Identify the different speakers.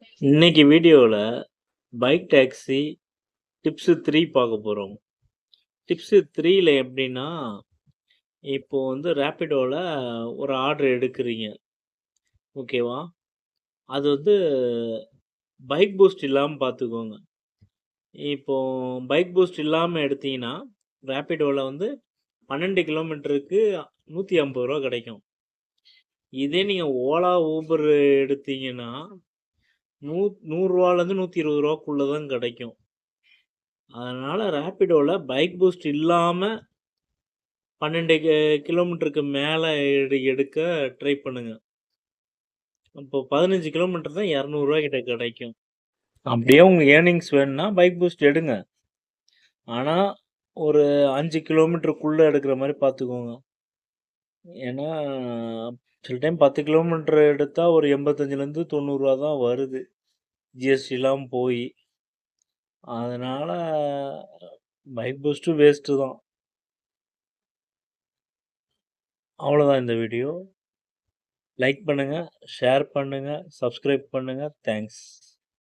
Speaker 1: இன்னைக்கு வீடியோல bike taxi tips 3 பார்க்க போறோம். டிப்ஸ் 3ல எப்படின்னா, இப்போ ரேப்பிடோல ஒரு ஆர்டர் எடுக்குறீங்க. ஓகேவா? அது பைக் பூஸ்ட் இல்லாம பார்த்துக்கோங்க. இப்போ பைக் பூஸ்ட் இல்லாம எடுத்தீங்கன்னா, ரேப்பிடோல 12 கிலோமீட்டருக்கு ரூ. 150 கிடைக்கும். இதே நீங்க ஓலா, ஊபர் எடுத்தீங்கன்னா, நூ ரூ. 100லேருந்து ரூ. 120க்குள்ள தான் கிடைக்கும். அதனால ரேப்பிடோல பைக் பூஸ்ட் இல்லாம 12 கிலோமீட்டருக்கு மேல எடுக்க ட்ரை பண்ணுங்க. அப்போ 15 கிலோமீட்டர் தான் ரூ. 200 கிட்ட கிடைக்கும். அப்படியே உங்க ஏர்னிங்ஸ் வேணும்னா பைக் பூஸ்ட் எடுங்க. ஆனா, ஒரு 5 கிலோமீட்டருக்குள்ள எடுக்கிற மாரி பார்த்துக்கோங்க. ஏன்னா, சில டைம் 10 கிலோமீட்டர் எடுத்தா ஒரு ரூ. 85லேருந்து ரூ. 90 தான் வருது. ஜிஎஸ்டிலாம் போயி. அதனால பைக் பூஸ்ட்டு வேஸ்ட்டு தான். அவ்வளோதான் இந்த வீடியோ. லைக் பண்ணுங்க, ஷேர் பண்ணுங்க, சப்ஸ்கிரைப் பண்ணுங்க. தேங்க்ஸ்.